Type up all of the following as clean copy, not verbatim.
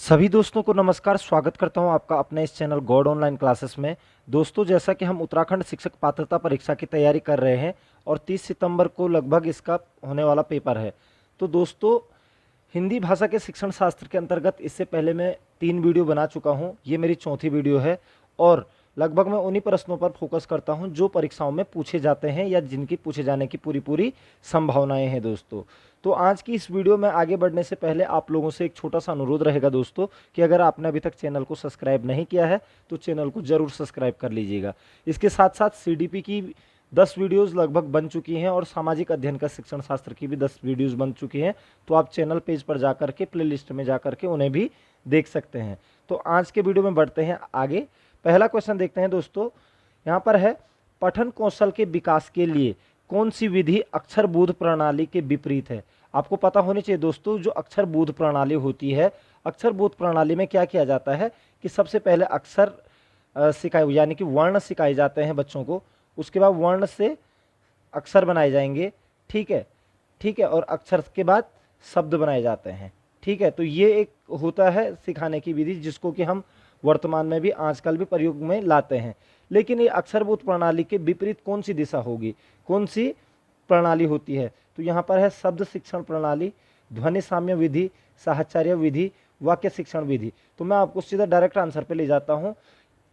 सभी दोस्तों को नमस्कार। स्वागत करता हूं आपका अपने इस चैनल गॉड ऑनलाइन क्लासेस में। दोस्तों, जैसा कि हम उत्तराखंड शिक्षक पात्रता परीक्षा की तैयारी कर रहे हैं और 30 सितंबर को लगभग इसका होने वाला पेपर है। तो दोस्तों, हिंदी भाषा के शिक्षण शास्त्र के अंतर्गत इससे पहले मैं 3 वीडियो बना चुका हूं। ये मेरी चौथी वीडियो है और लगभग मैं उन्हीं प्रश्नों पर फोकस करता हूं जो परीक्षाओं में पूछे जाते हैं या जिनकी पूछे जाने की पूरी पूरी संभावनाएं हैं दोस्तों। तो आज की इस वीडियो में आगे बढ़ने से पहले आप लोगों से एक छोटा सा अनुरोध रहेगा दोस्तों कि अगर आपने अभी तक चैनल को सब्सक्राइब नहीं किया है तो चैनल को जरूर सब्सक्राइब कर लीजिएगा। इसके साथ साथ सीडीपी की 10 वीडियोस लगभग बन चुकी हैं और सामाजिक अध्ययन का शिक्षण शास्त्र की भी 10 वीडियोस बन चुकी हैं। तो आप चैनल पेज पर जाकर के प्लेलिस्ट में जाकर के उन्हें भी देख सकते हैं। तो आज के वीडियो में बढ़ते हैं आगे। पहला क्वेश्चन देखते हैं दोस्तों। यहाँ पर है, पठन कौशल के विकास के लिए कौन सी विधि अक्षरबोध प्रणाली के विपरीत है। आपको पता होनी चाहिए दोस्तों, जो अक्षरबोध प्रणाली होती है, अक्षरबोध प्रणाली में क्या किया जाता है कि सबसे पहले अक्षर सिखाए यानी कि वर्ण सिखाए जाते हैं बच्चों को। उसके बाद वर्ण से अक्षर बनाए जाएंगे। ठीक है, ठीक है। और अक्षर के बाद शब्द बनाए जाते हैं। ठीक है, तो ये एक होता है सिखाने की विधि जिसको कि हम वर्तमान में भी आजकल भी प्रयोग में लाते हैं। लेकिन ये अक्षरबोध प्रणाली के विपरीत कौन सी दिशा होगी, कौन सी प्रणाली होती है? तो यहाँ पर है शब्द शिक्षण प्रणाली, ध्वनि साम्य विधि, साहचर्य विधि, वाक्य शिक्षण विधि। तो मैं आपको सीधा डायरेक्ट आंसर पे ले जाता हूँ।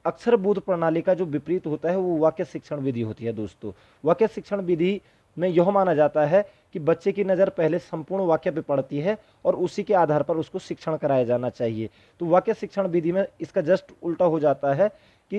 अक्षरबोध प्रणाली का जो विपरीत होता है वो वाक्य शिक्षण विधि होती है दोस्तों। वाक्य शिक्षण विधि में यह माना जाता है कि बच्चे की नज़र पहले संपूर्ण वाक्य पे पड़ती है और उसी के आधार पर उसको शिक्षण कराया जाना चाहिए। तो वाक्य शिक्षण विधि में इसका जस्ट उल्टा हो जाता है कि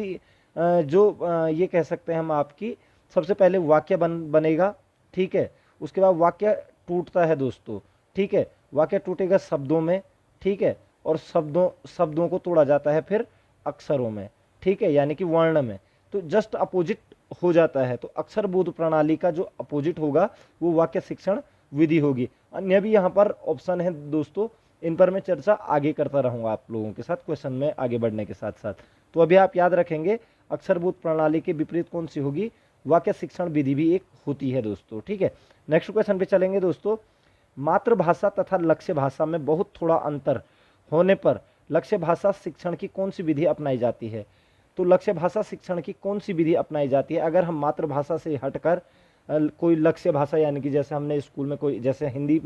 ये कह सकते हैं हम आपकी सबसे पहले वाक्य बनेगा। ठीक है, उसके बाद वाक्य टूटता है दोस्तों। ठीक है, वाक्य टूटेगा शब्दों में। ठीक है, और शब्दों को तोड़ा जाता है फिर अक्षरों में। ठीक है, यानी कि वर्ण में। तो जस्ट अपोजिट हो जाता है। तो अक्षरबोध प्रणाली का जो अपोजिट होगा वो वाक्य शिक्षण विधि होगी। अन्य भी यहाँ पर ऑप्शन है दोस्तों, इन पर मैं चर्चा आगे करता रहूंगा आप लोगों के साथ क्वेश्चन में आगे बढ़ने के साथ साथ। तो अभी आप याद रखेंगे अक्षरबोध प्रणाली के विपरीत कौन सी होगी, वाक्य शिक्षण विधि भी एक होती है दोस्तों। ठीक है, नेक्स्ट क्वेश्चन पे चलेंगे दोस्तों। मातृभाषा तथा लक्ष्य भाषा में बहुत थोड़ा अंतर होने पर लक्ष्य भाषा शिक्षण की कौन सी विधि अपनाई जाती है? तो लक्ष्य भाषा शिक्षण की कौन सी विधि अपनाई जाती है अगर हम मातृभाषा से हटकर कोई लक्ष्य भाषा, यानी कि जैसे हमने स्कूल में कोई जैसे हिंदी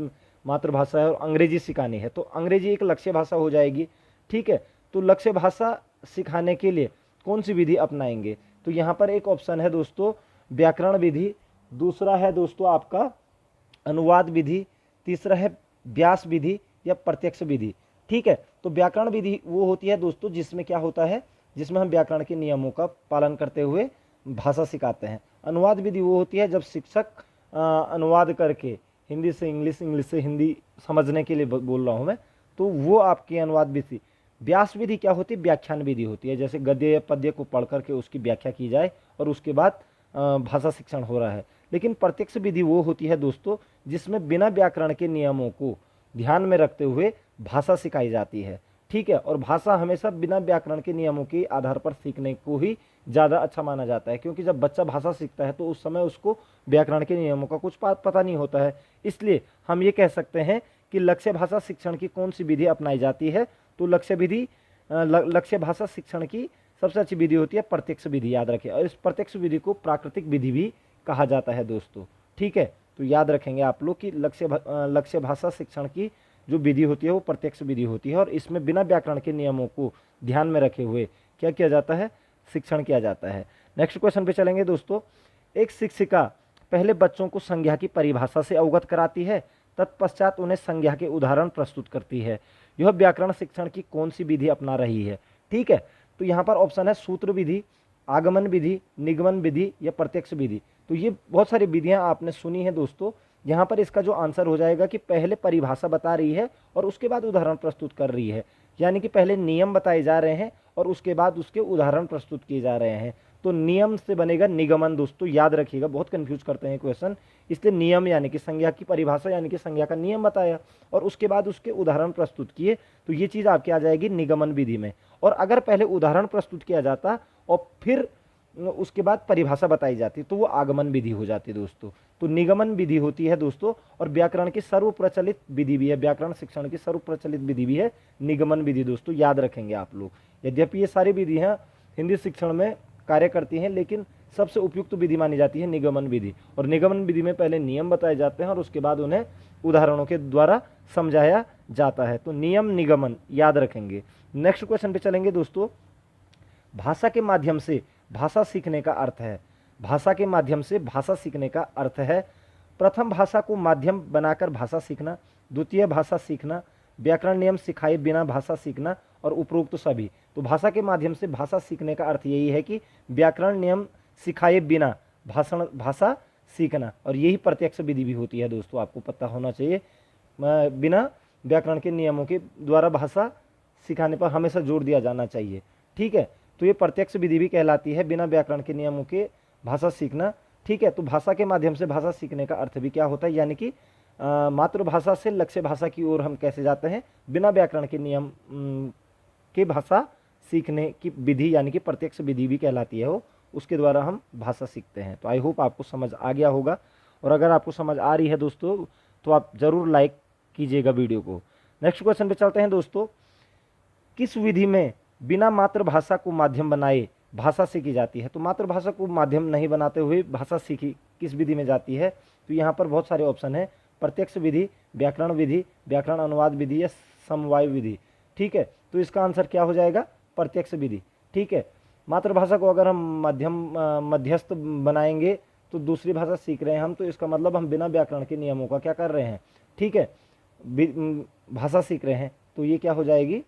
मातृभाषा है और अंग्रेजी सिखानी है तो अंग्रेजी एक लक्ष्य भाषा हो जाएगी। ठीक है, तो लक्ष्य भाषा सिखाने के लिए कौन सी विधि अपनाएंगे? तो यहाँ पर एक ऑप्शन है दोस्तों व्याकरण विधि, दूसरा है दोस्तों आपका अनुवाद विधि, तीसरा है व्यास विधि या प्रत्यक्ष विधि। ठीक है, तो व्याकरण विधि वो होती है दोस्तों जिसमें क्या होता है, जिसमें हम व्याकरण के नियमों का पालन करते हुए भाषा सिखाते हैं। अनुवाद विधि वो होती है जब शिक्षक अनुवाद करके हिंदी से इंग्लिश, इंग्लिश से हिंदी समझने के लिए बोल रहा हूँ मैं, तो वो आपकी अनुवाद विधि। व्यास विधि क्या होती है? व्याख्यान विधि होती है, जैसे गद्य या पद्य को पढ़ करके उसकी व्याख्या की जाए और उसके बाद भाषा शिक्षण हो रहा है। लेकिन प्रत्यक्ष विधि वो होती है दोस्तों जिसमें बिना व्याकरण के नियमों को ध्यान में रखते हुए भाषा सिखाई जाती है। ठीक है, और भाषा हमेशा बिना व्याकरण के नियमों के आधार पर सीखने को ही ज़्यादा अच्छा माना जाता है, क्योंकि जब बच्चा भाषा सीखता है तो उस समय उसको व्याकरण के नियमों का कुछ पता नहीं होता है। इसलिए हम ये कह सकते हैं कि लक्ष्य भाषा शिक्षण की कौन सी विधि अपनाई जाती है? तो लक्ष्य भाषा शिक्षण की सबसे अच्छी विधि होती है प्रत्यक्ष विधि, याद रखें। और इस प्रत्यक्ष विधि को प्राकृतिक विधि भी कहा जाता है दोस्तों। ठीक है, तो याद रखेंगे आप लोग कि लक्ष्य भाषा शिक्षण की जो विधि होती है वो प्रत्यक्ष विधि होती है और इसमें बिना व्याकरण के नियमों को ध्यान में रखे हुए क्या किया जाता है? शिक्षण किया जाता है। नेक्स्ट क्वेश्चन पे चलेंगे दोस्तों। एक शिक्षिका पहले बच्चों को संज्ञा की परिभाषा से अवगत कराती है, तत्पश्चात उन्हें संज्ञा के उदाहरण प्रस्तुत करती है। यह व्याकरण शिक्षण की कौन सी विधि अपना रही है? ठीक है, तो यहाँ पर ऑप्शन है सूत्र विधि, आगमन विधि, निगमन विधि या प्रत्यक्ष विधि। तो ये बहुत सारी विधियां आपने सुनी है दोस्तों। यहाँ पर इसका जो आंसर हो जाएगा कि पहले परिभाषा बता रही है और उसके बाद उदाहरण प्रस्तुत कर रही है, यानी कि पहले नियम बताए जा रहे हैं और उसके बाद उसके उदाहरण प्रस्तुत किए जा रहे हैं। तो नियम से बनेगा निगमन दोस्तों, याद रखिएगा, बहुत कंफ्यूज करते हैं क्वेश्चन। इसलिए नियम यानी कि संज्ञा की परिभाषा यानी कि संज्ञा का नियम बताया और उसके बाद उसके उदाहरण प्रस्तुत किए, तो ये चीज़ आपकी आ जाएगी निगमन विधि में। और अगर पहले उदाहरण प्रस्तुत किया जाता और फिर उसके बाद परिभाषा बताई जाती है, तो वो आगमन विधि हो जाती है दोस्तों। तो निगमन विधि होती है दोस्तों, और व्याकरण की सर्वप्रचलित विधि भी है, व्याकरण शिक्षण की सर्वप्रचलित विधि भी है निगमन विधि दोस्तों, याद रखेंगे आप लोग। यद्यपि ये सारी विधियां हिंदी शिक्षण में कार्य करती हैं, लेकिन सबसे उपयुक्त विधि मानी जाती है निगमन विधि। और निगमन विधि में पहले नियम बताए जाते हैं और उसके बाद उन्हें उदाहरणों के द्वारा समझाया जाता है। तो नियम निगमन याद रखेंगे। नेक्स्ट क्वेश्चन पे चलेंगे दोस्तों। भाषा के माध्यम से भाषा सीखने का अर्थ है। भाषा के माध्यम से भाषा सीखने का अर्थ है प्रथम भाषा को माध्यम बनाकर भाषा सीखना, द्वितीय भाषा सीखना, व्याकरण नियम सिखाए बिना भाषा सीखना और उपरोक्त सभी। तो भाषा के माध्यम से भाषा सीखने का अर्थ यही है कि व्याकरण नियम सिखाए बिना भाषा सीखना, और यही प्रत्यक्ष विधि भी होती है दोस्तों, आपको पता होना चाहिए। बिना व्याकरण के नियमों के द्वारा भाषा सिखाने पर हमेशा जोर दिया जाना चाहिए। ठीक है, तो ये प्रत्यक्ष विधि भी कहलाती है, बिना व्याकरण के नियमों के भाषा सीखना। ठीक है, तो भाषा के माध्यम से भाषा सीखने का अर्थ भी क्या होता है, यानी कि मातृभाषा से लक्ष्य भाषा की ओर हम कैसे जाते हैं, बिना व्याकरण के नियम के भाषा सीखने की विधि, यानी कि प्रत्यक्ष विधि भी कहलाती है वो, उसके द्वारा हम भाषा सीखते हैं। तो आई होप आपको समझ आ गया होगा, और अगर आपको समझ आ रही है दोस्तों तो आप ज़रूर लाइक कीजिएगा वीडियो को। नेक्स्ट क्वेश्चन पे चलते हैं दोस्तों। किस विधि में बिना मातृभाषा को माध्यम बनाए भाषा सीखी जाती है? तो मातृभाषा को माध्यम नहीं बनाते हुए भाषा सीखी किस विधि में जाती है? तो यहाँ पर बहुत सारे ऑप्शन है, प्रत्यक्ष विधि, व्याकरण विधि, व्याकरण अनुवाद विधि या समवाय विधि। ठीक है, तो इसका आंसर क्या हो जाएगा, प्रत्यक्ष विधि। ठीक है, मातृभाषा को अगर हम मध्यस्थ बनाएंगे तो दूसरी भाषा सीख रहे हैं हम, तो इसका मतलब हम बिना व्याकरण के नियमों का क्या कर रहे हैं, ठीक है, भाषा सीख रहे हैं, तो ये क्या हो जाएगी,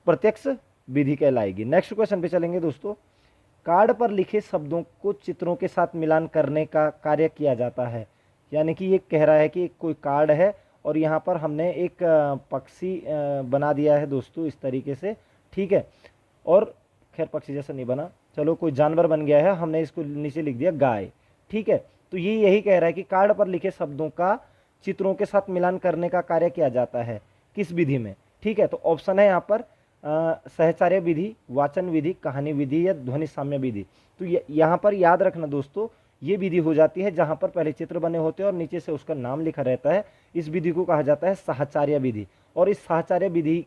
प्रत्यक्ष विधि कहलाएगी। नेक्स्ट क्वेश्चन पे चलेंगे दोस्तों। कार्ड पर लिखे शब्दों को चित्रों के साथ मिलान करने का कार्य किया जाता है। यानी कि ये कह रहा है कि कोई कार्ड है और यहाँ पर हमने एक पक्षी बना दिया है दोस्तों इस तरीके से। ठीक है, और खैर पक्षी जैसा नहीं बना, चलो कोई जानवर बन गया है, हमने इसको नीचे लिख दिया गाय। ठीक है, तो ये यही कह रहा है कि कार्ड पर लिखे शब्दों का चित्रों के साथ मिलान करने का कार्य किया जाता है किस विधि में। ठीक है, तो ऑप्शन है यहाँ पर सहचार्य विधि, वाचन विधि, कहानी विधि या ध्वनि साम्य विधि। तो यहाँ पर याद रखना दोस्तों, ये विधि हो जाती है जहाँ पर पहले चित्र बने होते हैं और नीचे से उसका नाम लिखा रहता है। इस विधि को कहा जाता है सहचार्य विधि। और इस सहचार्य विधि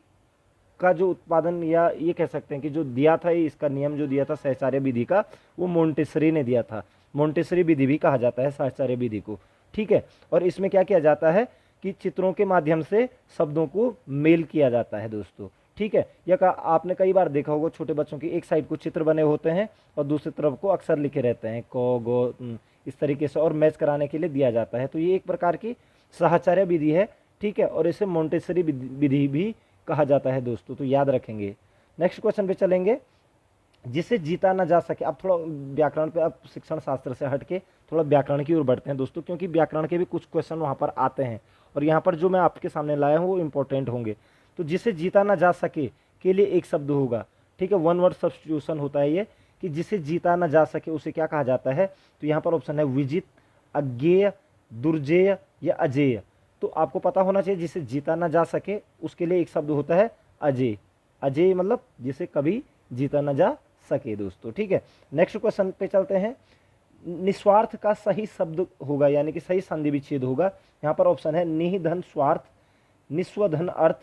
का जो उत्पादन, या ये कह सकते हैं कि जो दिया था, इसका नियम जो दिया था सहचार्य विधि का, वो मोंटेसरी ने दिया था। मोंटेसरी विधि भी कहा जाता है सहचार्य विधि को। ठीक है, और इसमें क्या किया जाता है कि चित्रों के माध्यम से शब्दों को मेल किया जाता है दोस्तों। ठीक है, यह आपने कई बार देखा होगा, छोटे बच्चों की एक साइड को चित्र बने होते हैं और दूसरी तरफ को अक्षर लिखे रहते हैं, क गो इस तरीके से, और मैच कराने के लिए दिया जाता है। तो ये एक प्रकार की सहचार्य विधि है। ठीक है, और इसे मोंटेसरी विधि भी कहा जाता है दोस्तों, तो याद रखेंगे। नेक्स्ट क्वेश्चन पे चलेंगे। जिसे जीता ना जा सके, अब थोड़ा व्याकरण पे, अब शिक्षण शास्त्र से हटके थोड़ा व्याकरण की ओर बढ़ते हैं दोस्तों, क्योंकि व्याकरण के भी कुछ क्वेश्चन वहाँ पर आते हैं और यहाँ पर जो मैं आपके सामने लाया हूँ वो इंपॉर्टेंट होंगे। तो जिसे जीता ना जा सके के लिए एक शब्द होगा। ठीक है, वन वर्ड सब्स्टिट्यूशन होता है ये, कि जिसे जीता ना जा सके उसे क्या कहा जाता है। तो यहाँ पर ऑप्शन है विजित, अज्ञेय, दुर्जेय या अजेय। तो आपको पता होना चाहिए, जिसे जीता ना जा सके उसके लिए एक शब्द होता है अजेय। अजेय मतलब जिसे कभी जीता ना जा सके दोस्तों। ठीक है, नेक्स्ट क्वेश्चन पे चलते हैं। निस्वार्थ का सही शब्द होगा, यानी कि सही संधि विच्छेद होगा। यहाँ पर ऑप्शन है निधन स्वार्थ, निस्वधन अर्थ,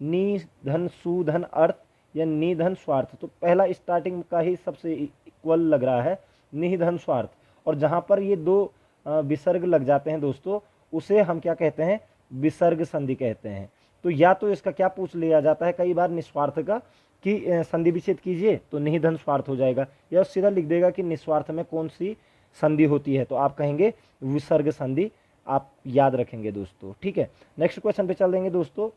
निधन सुधन अर्थ या निधन स्वार्थ। तो पहला स्टार्टिंग का ही सबसे इक्वल लग रहा है, निधन स्वार्थ। और जहाँ पर ये दो विसर्ग लग जाते हैं दोस्तों, उसे हम क्या कहते हैं, विसर्ग संधि कहते हैं। तो या तो इसका क्या पूछ लिया जाता है कई बार निस्वार्थ का, कि संधि विच्छेद कीजिए तो निधन स्वार्थ हो जाएगा, या सीधा लिख देगा कि निस्वार्थ में कौन सी संधि होती है, तो आप कहेंगे विसर्ग संधि, आप याद रखेंगे दोस्तों। ठीक है, नेक्स्ट क्वेश्चन पे चल देंगे दोस्तों।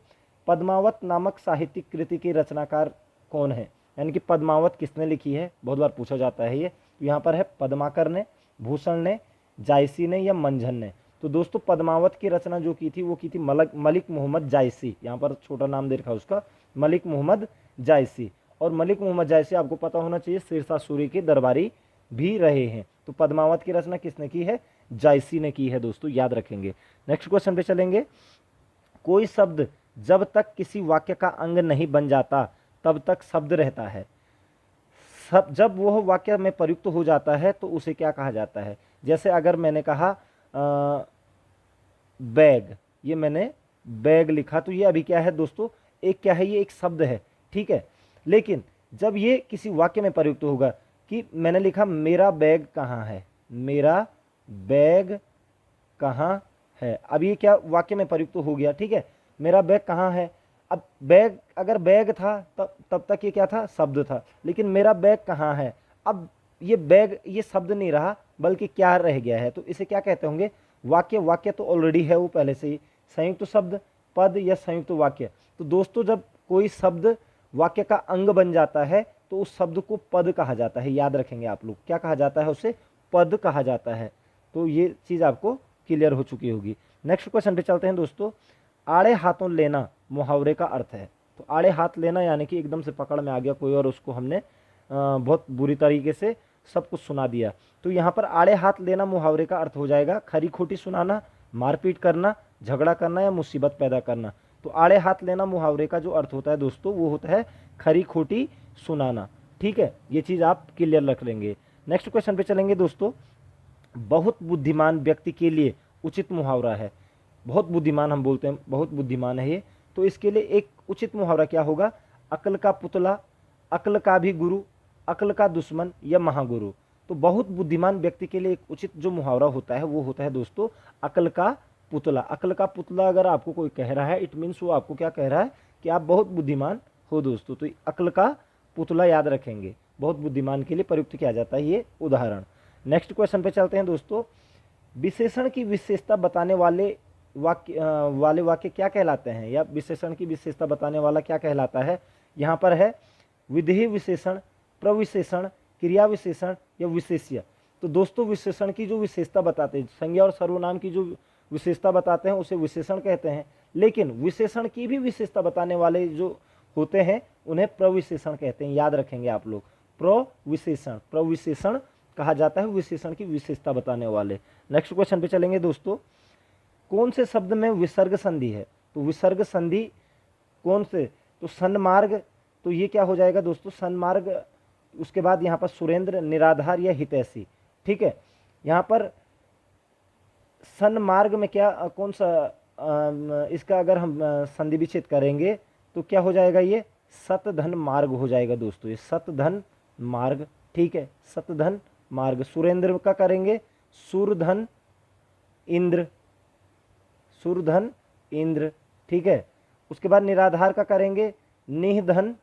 पद्मावत नामक साहित्यिक कृति की रचनाकार कौन है, यानी कि पद्मावत किसने लिखी है, बहुत बार पूछा जाता है ये। तो यहाँ पर है पद्माकर ने, भूषण ने, जायसी ने या मंझन ने। तो दोस्तों पद्मावत की रचना जो की थी वो की थी मलिक मोहम्मद जायसी। यहाँ पर छोटा नाम दे रखा है उसका, मलिक मोहम्मद जायसी। और मलिक मोहम्मद जायसी आपको पता होना चाहिए शेरशाह सूरी के दरबारी भी रहे हैं। तो पद्मावत की रचना किसने की है, जायसी ने की है दोस्तों, याद रखेंगे। नेक्स्ट क्वेश्चन पे चलेंगे। कोई शब्द जब तक किसी वाक्य का अंग नहीं बन जाता तब तक शब्द रहता है। सब जब वह वाक्य में प्रयुक्त हो जाता है तो उसे क्या कहा जाता है। जैसे अगर मैंने कहा बैग, ये मैंने बैग लिखा, तो ये अभी क्या है दोस्तों, एक क्या है, ये एक शब्द है, ठीक है। लेकिन जब ये किसी वाक्य में प्रयुक्त होगा कि मैंने लिखा मेरा बैग कहाँ है, मेरा बैग कहाँ है, अब ये क्या वाक्य में प्रयुक्त हो गया, ठीक है। मेरा बैग कहाँ है, अब बैग अगर बैग था तब तक ये क्या था, शब्द था। लेकिन मेरा बैग कहाँ है, अब ये बैग ये शब्द नहीं रहा बल्कि क्या रह गया है, तो इसे क्या कहते होंगे, वाक्य। वाक्य तो ऑलरेडी है वो पहले से ही, संयुक्त शब्द, पद या संयुक्त वाक्य। तो दोस्तों जब कोई शब्द वाक्य का अंग बन जाता है तो उस शब्द को पद कहा जाता है, याद रखेंगे आप लोग, क्या कहा जाता है, उसे पद कहा जाता है। तो ये चीज़ आपको क्लियर हो चुकी होगी। नेक्स्ट क्वेश्चन पे चलते हैं दोस्तों। आड़े हाथों लेना मुहावरे का अर्थ है। तो आड़े हाथ लेना यानी कि एकदम से पकड़ में आ गया कोई और उसको हमने बहुत बुरी तरीके से सब कुछ सुना दिया। तो यहाँ पर आड़े हाथ लेना मुहावरे का अर्थ हो जाएगा खरी खोटी सुनाना, मारपीट करना, झगड़ा करना या मुसीबत पैदा करना। तो आड़े हाथ लेना मुहावरे का जो अर्थ होता है दोस्तों वो होता है खरी खोटी सुनाना, ठीक है। ये चीज़ आप क्लियर रख लेंगे। नेक्स्ट क्वेश्चन पे चलेंगे दोस्तों। बहुत बुद्धिमान व्यक्ति के लिए उचित मुहावरा है। बहुत बुद्धिमान हम बोलते हैं, बहुत बुद्धिमान है ये, तो इसके लिए एक उचित मुहावरा क्या होगा, अक्ल का पुतला, अक्ल का भी गुरु, अक्ल का दुश्मन या महागुरु। तो बहुत बुद्धिमान व्यक्ति के लिए एक उचित जो मुहावरा होता है वो होता है दोस्तों अक्ल का पुतला। अक्ल का पुतला अगर आपको कोई कह रहा है, इट मीन्स वो आपको क्या कह रहा है कि आप बहुत बुद्धिमान हो दोस्तों। तो अक्ल का पुतला याद रखेंगे, बहुत बुद्धिमान के लिए प्रयुक्त किया जाता है ये उदाहरण। नेक्स्ट क्वेश्चन पे चलते हैं दोस्तों। विशेषण की विशेषता बताने वाले वाक्य क्या कहलाते हैं, या विशेषण की विशेषता बताने वाला क्या कहलाता है। यहाँ पर है विधेय विशेषण, प्रविशेषण, क्रिया विशेषण या विशेष्य। तो दोस्तों विशेषण की जो विशेषता बताते हैं, संज्ञा और सर्वनाम की जो विशेषता बताते हैं उसे विशेषण कहते हैं। लेकिन विशेषण की भी विशेषता बताने वाले जो होते हैं उन्हें प्रविशेषण कहते हैं, याद रखेंगे आप लोग। प्रविशेषण, प्रविशेषण कहा जाता है विशेषण की विशेषता बताने वाले। नेक्स्ट क्वेश्चन पे चलेंगे दोस्तों। कौन से शब्द में विसर्ग संधि है। तो विसर्ग संधि कौन से, तो सन्मार्ग, तो ये क्या हो जाएगा दोस्तों, सन्मार्ग। उसके बाद यहाँ पर सुरेंद्र, निराधार या हितैषी, ठीक है। यहाँ पर सन्मार्ग में क्या कौन सा इसका अगर हम संधि विच्छेद करेंगे तो क्या हो जाएगा, ये सतधन मार्ग हो जाएगा दोस्तों, ये सतधन मार्ग, ठीक है, सतधन मार्ग। सुरेंद्र का करेंगे सुरधन इंद्र, सुरधन इंद्र, ठीक है। उसके बाद निराधार का करेंगे निधन,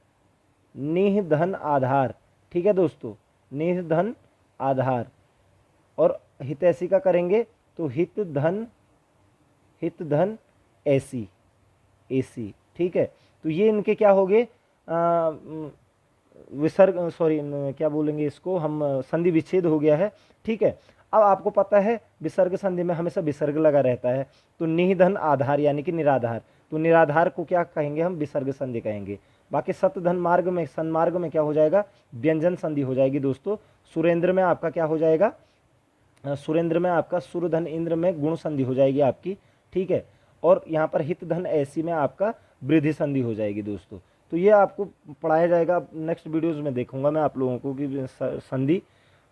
निधन आधार, ठीक है दोस्तों, निधन आधार। और हितैषी का करेंगे तो हित धन, हित धन ऐसी, ऐसी, ठीक है। तो ये इनके क्या हो गए विसर्ग, सॉरी क्या बोलेंगे इसको हम, संधि विच्छेद हो गया है, ठीक है। अब आपको पता है विसर्ग संधि में हमेशा विसर्ग लगा रहता है। तो निधन आधार यानी कि निराधार, तो निराधार को क्या कहेंगे हम, विसर्ग संधि कहेंगे। बाकी सतधन मार्ग में, सन्मार्ग में क्या हो जाएगा, व्यंजन संधि हो जाएगी दोस्तों। सुरेंद्र में आपका क्या हो जाएगा, सुरेंद्र में आपका सुरधन इंद्र में गुण संधि हो जाएगी आपकी, ठीक है। और यहाँ पर हित धन ऐसी में आपका वृद्धि संधि हो जाएगी दोस्तों। तो ये आपको पढ़ाया जाएगा, नेक्स्ट वीडियोज़ में देखूंगा मैं आप लोगों को कि संधि,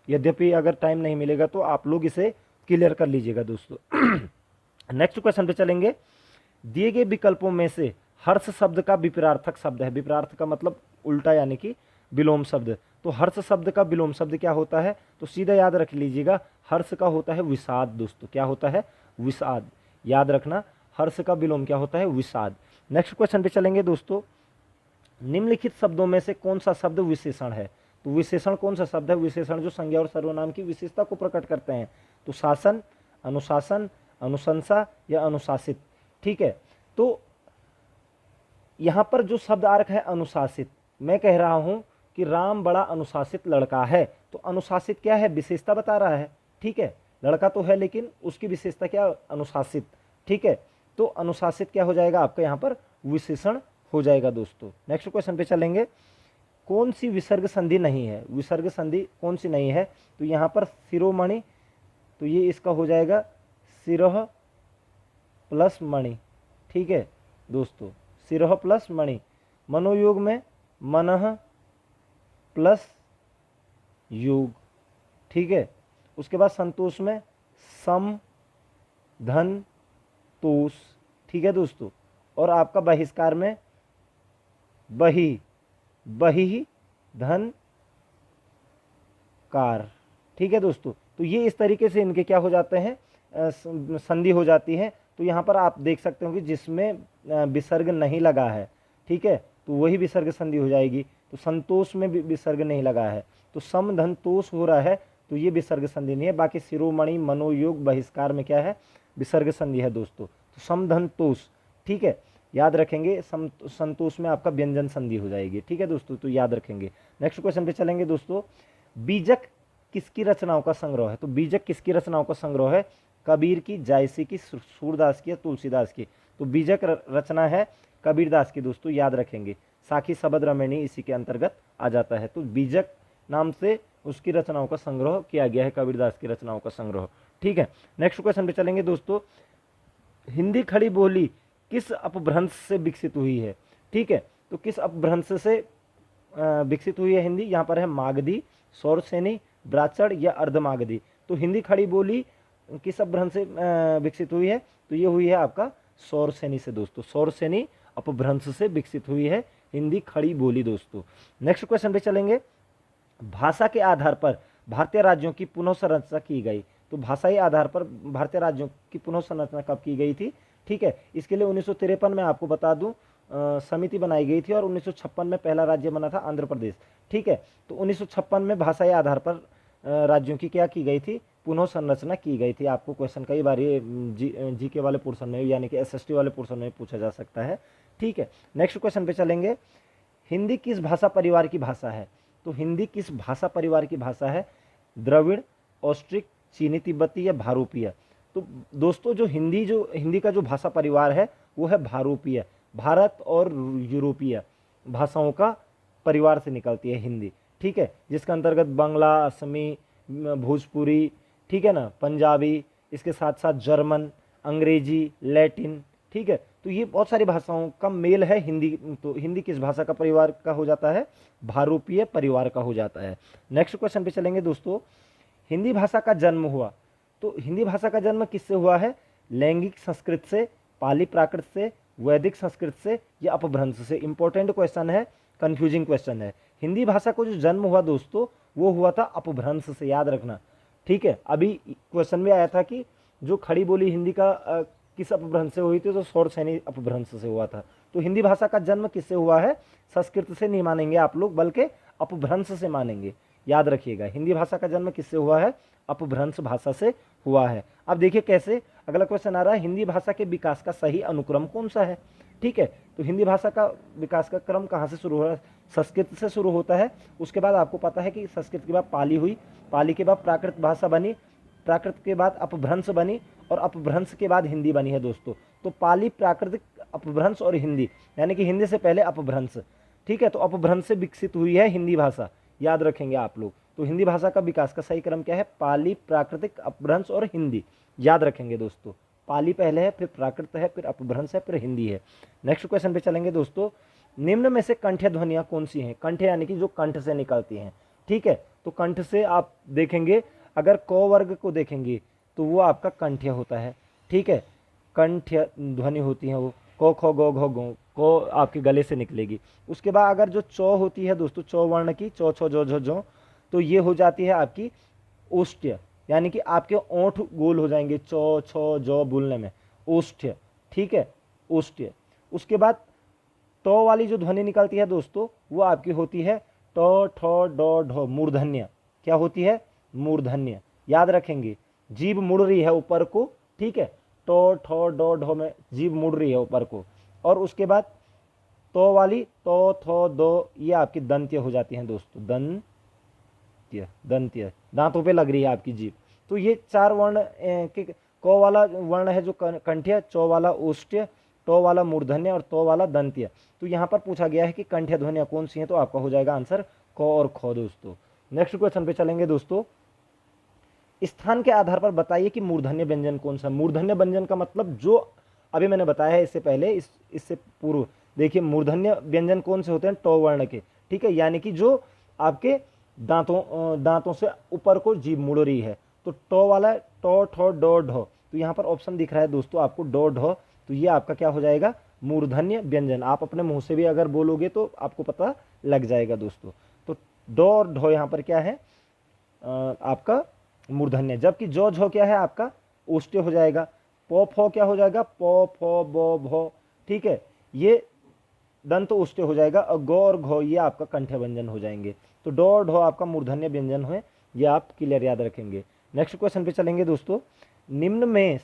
यद्यपि अगर टाइम नहीं मिलेगा तो आप लोग इसे क्लियर कर लीजिएगा दोस्तों। नेक्स्ट क्वेश्चन पे चलेंगे। दिए गए विकल्पों में से हर्ष शब्द का विपरार्थक शब्द है। विपरार्थ का मतलब उल्टा यानी कि विलोम शब्द। तो हर्ष शब्द का विलोम शब्द क्या होता है, तो सीधा याद रख लीजिएगा, हर्ष का होता है विषाद दोस्तों। क्या होता है, विषाद, याद रखना, हर्ष का विलोम क्या होता है, विषाद। नेक्स्ट क्वेश्चन पे चलेंगे दोस्तों। निम्नलिखित शब्दों में से कौन सा शब्द विशेषण है। तो विशेषण कौन सा शब्द है, विशेषण जो संज्ञा और सर्वनाम की विशेषता को प्रकट करते हैं। तो शासन, अनुशासन, अनुशंसा या अनुशासित, ठीक है। तो यहाँ पर जो शब्द आ रखा है अनुशासित, मैं कह रहा हूँ कि राम बड़ा अनुशासित लड़का है। तो अनुशासित क्या है, विशेषता बता रहा है, ठीक है। लड़का तो है लेकिन उसकी विशेषता क्या, अनुशासित, ठीक है। तो अनुशासित क्या हो जाएगा आपका यहाँ पर, विशेषण हो जाएगा दोस्तों। नेक्स्ट क्वेश्चन पे चलेंगे। कौन सी विसर्ग संधि नहीं है, विसर्ग संधि कौन सी नहीं है। तो यहाँ पर शिरोमणि, तो ये इसका हो जाएगा सिरोह प्लस मणि, ठीक है दोस्तों, सिरोह प्लस मणि। मनोयोग में मनः प्लस युग, ठीक है। उसके बाद संतोष में सम, धन, तोष, ठीक है दोस्तों। और आपका बहिष्कार में बही, बही, धन, कार, ठीक है दोस्तों। तो ये इस तरीके से इनके क्या हो जाते हैं, संधि हो जाती है। तो यहाँ पर आप देख सकते हो कि जिसमें विसर्ग नहीं लगा है, ठीक है, तो वही विसर्ग संधि हो जाएगी। तो संतोष में भी विसर्ग नहीं लगा है, तो सम धन तोष हो रहा है, तो ये विसर्ग संधि नहीं है। बाकी शिरोमणि, मनोयोग, बहिष्कार में क्या है, विसर्ग संधि है दोस्तों। तो सम धन तोष, ठीक है, याद रखेंगे। संतोष में आपका व्यंजन संधि हो जाएगी, ठीक है दोस्तों, तो याद रखेंगे। नेक्स्ट क्वेश्चन पे चलेंगे दोस्तों। बीजक किसकी रचनाओं का संग्रह है? तो बीजक किसकी रचनाओं का संग्रह है? कबीर की, जायसी की, सूरदास की या तुलसीदास की? तो बीजक रचना है कबीरदास की दोस्तों, याद रखेंगे। साखी शबद रमणी इसी के अंतर्गत आ जाता है। तो बीजक नाम से उसकी रचनाओं का संग्रह किया गया है, कबीरदास की रचनाओं का संग्रह, ठीक है। नेक्स्ट क्वेश्चन पे चलेंगे दोस्तों। हिंदी खड़ी बोली किस अपभ्रंश से विकसित हुई है? ठीक है, तो किस अपभ्रंश से विकसित हुई है हिंदी? यहाँ पर है मागधी, सौरसेनी, ब्राह्मण या अर्धमागधी। तो हिंदी खड़ी बोली किस अपभ्रंश से विकसित हुई है? तो ये हुई है आपका सौरसेनी से दोस्तों। सौरसेनी अपभ्रंश से विकसित हुई है हिंदी खड़ी बोली दोस्तों। नेक्स्ट क्वेश्चन पे चलेंगे। भाषा के आधार पर भारतीय राज्यों की पुनः संरचना की गई। तो भाषाई आधार पर भारतीय राज्यों की पुनः संरचना कब की गई थी? ठीक है, इसके लिए 1953 में आपको बता दूं समिति बनाई गई थी और 1956 में पहला राज्य बना था आंध्र प्रदेश, ठीक है। तो 1956 में भाषाई आधार पर राज्यों की क्या की गई थी? पुनः संरचना की गई थी। आपको क्वेश्चन कई बार ये जी के वाले पोर्शन में यानी कि एसएसटी वाले पोर्शन में पूछा जा सकता है, ठीक है। नेक्स्ट क्वेश्चन पे चलेंगे। हिंदी किस भाषा परिवार की भाषा है? तो हिंदी किस भाषा परिवार की भाषा है? द्रविड़, ऑस्ट्रिक, चीनी तिब्बती या भारूपीय? तो दोस्तों जो हिंदी का जो भाषा परिवार है वो है भारूपीय। भारत और यूरोपीय भाषाओं का परिवार से निकलती है हिंदी, ठीक है, जिसके अंतर्गत बांग्ला, असमी, भोजपुरी, ठीक है ना, पंजाबी, इसके साथ साथ जर्मन, अंग्रेजी, लैटिन, ठीक है। तो ये बहुत सारी भाषाओं का मेल है हिंदी। तो हिंदी किस भाषा का परिवार का हो जाता है? भारूपीय परिवार का हो जाता है। नेक्स्ट क्वेश्चन पे चलेंगे दोस्तों। हिंदी भाषा का जन्म हुआ। तो हिंदी भाषा का जन्म किससे हुआ है? लैंगिक संस्कृत से, पाली प्राकृत से, वैदिक संस्कृत से या अपभ्रंश से? इंपॉर्टेंट क्वेश्चन है, कंफ्यूजिंग क्वेश्चन है। हिंदी भाषा को जो जन्म हुआ दोस्तों वो हुआ था अपभ्रंश से, याद रखना, ठीक है। अभी क्वेश्चन में आया था कि जो खड़ी बोली हिंदी का किस अपभ्रंश से हुई थी? तो सौरसेनी अपभ्रंश से हुआ था। तो हिंदी भाषा का जन्म किससे हुआ है? संस्कृत से नहीं मानेंगे आप लोग, बल्कि अपभ्रंश से मानेंगे, याद रखिएगा। हिंदी भाषा का जन्म किससे हुआ है? अपभ्रंश भाषा से हुआ है। अब देखिए कैसे, अगला क्वेश्चन आ रहा है, हिंदी भाषा के विकास का सही अनुक्रम कौन सा है? ठीक है, तो हिंदी भाषा का विकास का क्रम कहाँ से शुरू हो रहा है? संस्कृत से शुरू होता है। उसके बाद आपको पता है कि संस्कृत के बाद पाली हुई, पाली के बाद प्राकृत भाषा बनी, प्राकृत के बाद अपभ्रंश बनी और अपभ्रंश के बाद हिंदी बनी है दोस्तों। तो पाली, प्राकृतिक, अपभ्रंश और हिंदी, यानी कि हिंदी से पहले अपभ्रंश, ठीक है। तो अपभ्रंश से विकसित हुई है हिंदी भाषा, याद रखेंगे आप लोग। तो हिंदी भाषा का विकास का सही क्रम क्या है? पाली, प्राकृतिक, अपभ्रंश और हिंदी, याद रखेंगे दोस्तों। पाली पहले है, फिर प्राकृत है, फिर अपभ्रंश है, फिर हिंदी है। नेक्स्ट क्वेश्चन पे चलेंगे दोस्तों। निम्न में से कंठ्य ध्वनियां कौन सी हैं? कंठ्य यानी कि जो कंठ से निकलती हैं, ठीक है। तो कंठ से आप देखेंगे, अगर क वर्ग को देखेंगे तो वो आपका कंठ्य होता है, ठीक है। कंठ्य ध्वनि होती है वो, को, खो, गो, घो, गो, को आपके गले से निकलेगी। उसके बाद अगर जो चौ होती है दोस्तों, चौ वर्ण की, चौ, छो, जो, झो, जो, तो ये हो जाती है आपकी ओष्ठ्य, यानी कि आपके ओंठ गोल हो जाएंगे चौ, छो, जो बोलने में, ओष्ठ्य, ठीक है, ओष्ठ्य। उसके बाद टो वाली जो ध्वनि निकलती है दोस्तों वो आपकी होती है टो, ठो, डो, ढो, मूर्धन्य। क्या होती है? मूर्धन्य, याद रखेंगे। जीभ मुड़ रही है ऊपर को, ठीक है, टो, ठो, डो, ढो में जीभ मुड़ रही है ऊपर को। और उसके बाद तो वाली तो, थो, दो, ये आपकी दंत्य हो जाती हैं दोस्तों, दंत्य, दंत्य, दांतों पे लग रही है आपकी जीभ। तो ये चार वर्ण के, को वाला वर्ण है जो कंठ्य, चौ वाला ओष्ठ्य, टो वाला मूर्धन्य और तो वाला दंत्य। तो यहाँ पर पूछा गया है कि कंठ्य ध्वनियां कौन सी हैं, तो आपका हो जाएगा आंसर क और ख दोस्तों। नेक्स्ट क्वेश्चन पे चलेंगे दोस्तों। स्थान के आधार पर बताइए कि मूर्धन्य व्यंजन कौन सा? मूर्धन्य व्यंजन का मतलब जो अभी मैंने बताया है इससे पहले, इससे पूर्व देखिए, मूर्धन्य व्यंजन कौन से होते हैं? टो वर्ण के, ठीक है, यानी कि जो आपके दांतों से ऊपर को जीभ मुड़ रही है। तो टो वाला है टो ठो डो ढो। तो यहाँ पर ऑप्शन दिख रहा है दोस्तों आपको डो ढो, तो ये आपका क्या हो जाएगा, मूर्धन्य व्यंजन। आप अपने मुंह से भी अगर बोलोगे तो आपको पता लग जाएगा दोस्तों। तो डो और ढो यहाँ पर क्या है, आपका मूर्धन्य, जबकि जो झो क्या है आपका ओष्ठ्य हो जाएगा। पो फो क्या हो जाएगा, पो फो बो भो, ठीक है, ये दंत ओष्ठ्य हो जाएगा। और गो और घो ये आपका कंठ्य व्यंजन हो जाएंगे। तो डो और ढो आपका मूर्धन्य व्यंजन है, ये आप क्लियर याद रखेंगे। नेक्स्ट क्वेश्चन पे चलेंगे दोस्तों। निम्न में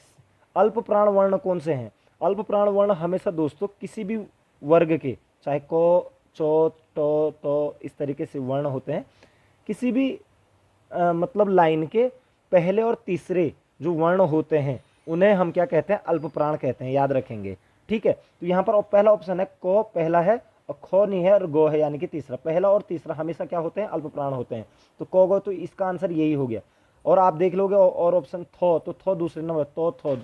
अल्प प्राण वर्ण कौन से हैं? अल्प प्राण वर्ण हमेशा दोस्तों किसी भी वर्ग के, चाहे को, चो, टो, तो इस तरीके से वर्ण होते हैं, किसी भी मतलब लाइन के पहले और तीसरे जो वर्ण होते हैं उन्हें हम क्या कहते हैं, अल्प प्राण कहते हैं, याद रखेंगे। ठीक है, तो यहाँ पर पहला ऑप्शन है को पहला है और खो नहीं है और गो है, यानी कि तीसरा। पहला और तीसरा हमेशा क्या होते हैं, अल्प प्राण होते हैं। तो को गो, तो इसका आंसर यही हो गया। और आप देख लोगे और ऑप्शन थो, तो थो दूसरे नंबर, तो थो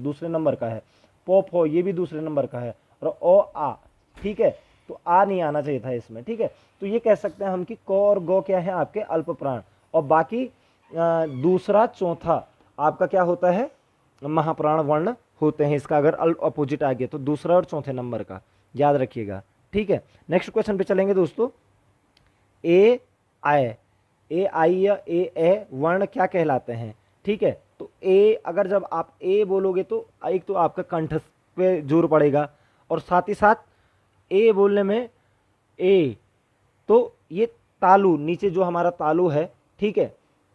दूसरे नंबर का है। पो फो ये भी दूसरे नंबर का है। और ओ आ, ठीक है, तो आ नहीं आना चाहिए था इसमें। ठीक है, तो ये कह सकते हैं हम कि को और गो क्या है आपके अल्प प्राण, और बाकी दूसरा चौथा आपका क्या होता है, महाप्राण वर्ण होते हैं। इसका अगर अपोजिट आ गया तो दूसरा और चौथे नंबर का, याद रखिएगा। ठीक है, नेक्स्ट क्वेश्चन पे चलेंगे दोस्तों। ए आई या ए वर्ण क्या कहलाते हैं? ठीक है, तो ए अगर जब आप ए बोलोगे तो एक तो आपका कंठ पे जोर पड़ेगा, और साथ ही साथ ए बोलने में ए, तो ये तालु नीचे जो हमारा तालु है, ठीक है,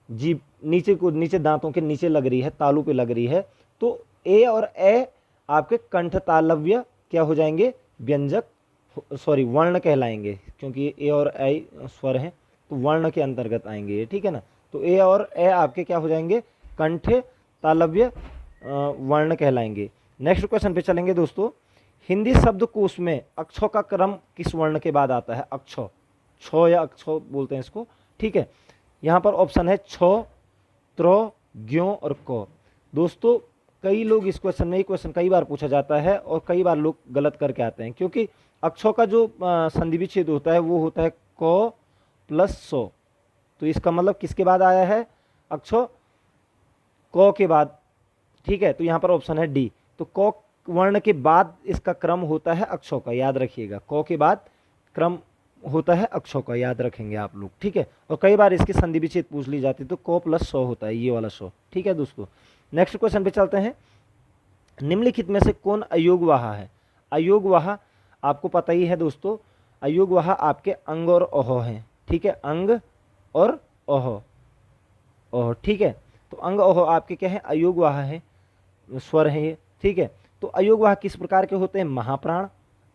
जीभ नीचे को, नीचे दांतों के नीचे लग रही है, तालु पे लग रही है। तो ए और ए आपके कंठ तालव्य क्या हो जाएंगे, व्यंजक, सॉरी वर्ण कहलाएंगे, क्योंकि ए और ए स्वर हैं तो वर्ण के अंतर्गत आएंगे ये। ठीक है ना, तो ए और ए आपके क्या हो जाएंगे, कंठ तालव्य वर्ण कहलाएंगे। नेक्स्ट क्वेश्चन पे चलेंगे दोस्तों। हिंदी शब्दकोश में अक्षों का क्रम किस वर्ण के बाद आता है? अक्षो, छो या अक्षो बोलते हैं इसको। ठीक है, यहाँ पर ऑप्शन है छो, त्रो, ज्यो और को। दोस्तों कई लोग इस क्वेश्चन में, ये क्वेश्चन कई बार पूछा जाता है और कई बार लोग गलत करके आते हैं, क्योंकि अक्षों का जो संधि विच्छेद होता है वो होता है को प्लस सो। तो इसका मतलब किसके बाद आया है, अक्षो को के बाद। ठीक है, तो यहाँ पर ऑप्शन है डी। तो को वर्ण के बाद इसका क्रम होता है अक्षों का, याद रखिएगा। को के बाद क्रम होता है अक्षों का, याद रखेंगे आप लोग। ठीक है, और कई बार इसकी संधि विच्छेद पूछ ली जाती है, तो को प्लस सो होता है, ये वाला सो। ठीक है दोस्तों, नेक्स्ट क्वेश्चन पे चलते हैं। निम्नलिखित में से कौन अयोगवाह है? अयोगवाह आपको पता ही है दोस्तों, अयोगवाह आपके अंग और ओह हैं। ठीक है, अंग और ओह, ओह। ठीक है, तो अंग ओह आपके क्या है, अयोगवाह है, स्वर है ये। ठीक है, तो अयोगवाह किस प्रकार के होते हैं? महाप्राण,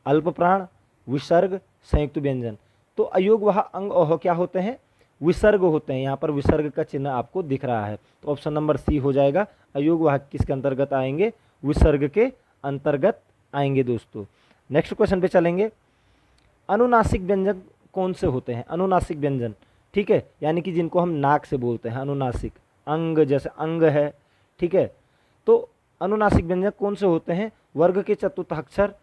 अल्प प्राण, विसर्ग, संयुक्त व्यंजन। तो अयोगवाह अंग ओह क्या होते हैं, विसर्ग होते हैं। यहाँ पर विसर्ग का चिन्ह आपको दिख रहा है, तो ऑप्शन नंबर सी हो जाएगा। अयोगवाह किसके अंतर्गत आएंगे, विसर्ग के अंतर्गत आएंगे दोस्तों। नेक्स्ट क्वेश्चन पे चलेंगे। अनुनासिक व्यंजन कौन से होते हैं? अनुनासिक व्यंजन, ठीक है, यानी कि जिनको हम नाक से बोलते हैं, अनुनासिक। अंग जैसे अंग है, ठीक है, तो अनुनासिक व्यंजन कौन से होते हैं? वर्ग के चतुर्थाक्षर,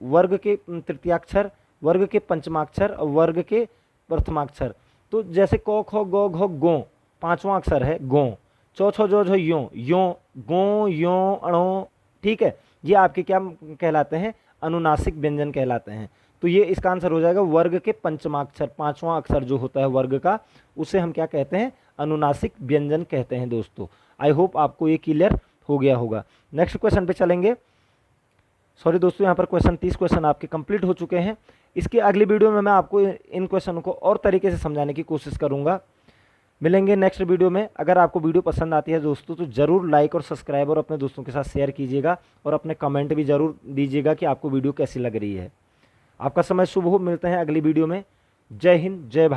वर्ग के तृतीयाक्षर, वर्ग के पंचमाक्षर और वर्ग के प्रथमाक्षर। तो जैसे को खो गो घो गो, पांचवा अक्षर है गो। चो छो जो यो यो, गो यो अणो। ठीक है, ये आपके क्या कहलाते हैं? अनुनासिक व्यंजन कहलाते हैं। तो ये इसका आंसर हो जाएगा वर्ग के पंचमाक्षर, पांचवा अक्षर जो होता है वर्ग का, उसे हम क्या कहते हैं? अनुनासिक व्यंजन कहते हैं दोस्तों। आई होप आपको ये क्लियर हो गया होगा। नेक्स्ट क्वेश्चन पे चलेंगे। सॉरी दोस्तों, यहाँ पर क्वेश्चन 30 क्वेश्चन आपके कंप्लीट हो चुके हैं। इसकी अगली वीडियो में मैं आपको इन क्वेश्चनों को और तरीके से समझाने की कोशिश करूँगा। मिलेंगे नेक्स्ट वीडियो में। अगर आपको वीडियो पसंद आती है दोस्तों तो ज़रूर लाइक और सब्सक्राइब और अपने दोस्तों के साथ शेयर कीजिएगा, और अपने कमेंट भी ज़रूर दीजिएगा कि आपको वीडियो कैसी लग रही है। आपका समय शुभ हो, मिलते हैं अगली वीडियो में। जय हिंद, जय भारत।